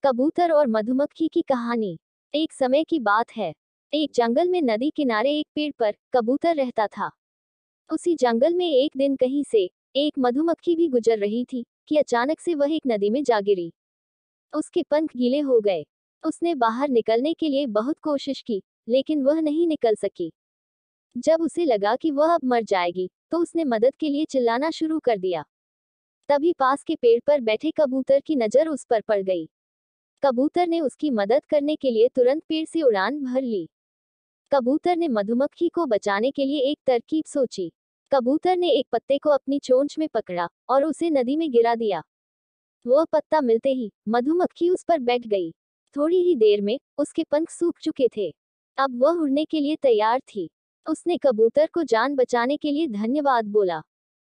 कबूतर और मधुमक्खी की कहानी। एक समय की बात है। एक जंगल में नदी किनारे एक पेड़ पर कबूतर रहता था। उसी जंगल में एक दिन कहीं से एक मधुमक्खी भी गुजर रही थी कि अचानक से वह एक नदी में जा गिरी। उसके पंख गीले हो गए। उसने बाहर निकलने के लिए बहुत कोशिश की, लेकिन वह नहीं निकल सकी। जब उसे लगा कि वह अब मर जाएगी, तो उसने मदद के लिए चिल्लाना शुरू कर दिया। तभी पास के पेड़ पर बैठे कबूतर की नजर उस पर पड़ गई। कबूतर ने उसकी मदद करने के लिए तुरंत पेड़ से उड़ान भर ली। कबूतर ने मधुमक्खी को बचाने के लिए एक तरकीब सोची। कबूतर ने एक पत्ते को अपनी चोंच में पकड़ा और उसे नदी में गिरा दिया। वह पत्ता मिलते ही मधुमक्खी उस पर बैठ गई। थोड़ी ही देर में उसके पंख सूख चुके थे। अब वह उड़ने के लिए तैयार थी। उसने कबूतर को जान बचाने के लिए धन्यवाद बोला।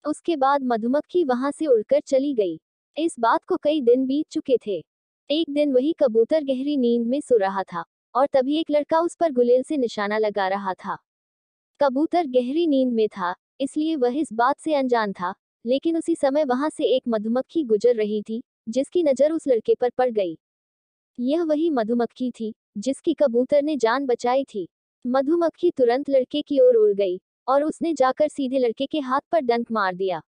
उसके बाद मधुमक्खी वहां से उड़कर चली गई। इस बात को कई दिन बीत चुके थे। एक दिन वही कबूतर गहरी नींद में सो रहा था, और तभी एक लड़का उस पर गुलेल से निशाना लगा रहा था। कबूतर गहरी नींद में था, इसलिए वह इस बात से अनजान था, लेकिन उसी समय वहां से एक मधुमक्खी गुजर रही थी, जिसकी नजर उस लड़के पर पड़ गई। यह वही मधुमक्खी थी जिसकी कबूतर ने जान बचाई थी। मधुमक्खी तुरंत लड़के की ओर उड़ गई, और उसने जाकर सीधे लड़के के हाथ पर डंक मार दिया।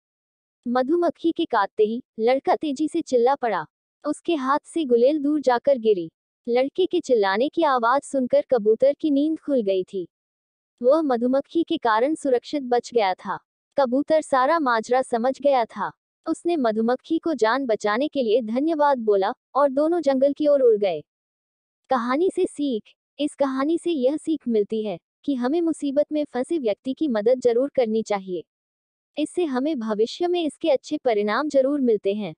मधुमक्खी के काटते ही लड़का तेजी से चिल्ला पड़ा। उसके हाथ से गुलेल दूर जाकर गिरी। लड़के के चिल्लाने की आवाज सुनकर कबूतर की नींद खुल गई थी। वह मधुमक्खी के कारण सुरक्षित बच गया था। कबूतर सारा माजरा समझ गया था। उसने मधुमक्खी को जान बचाने के लिए धन्यवाद बोला और दोनों जंगल की ओर उड़ गए। कहानी से सीख। इस कहानी से यह सीख मिलती है कि हमें मुसीबत में फंसे व्यक्ति की मदद जरूर करनी चाहिए। इससे हमें भविष्य में इसके अच्छे परिणाम जरूर मिलते हैं।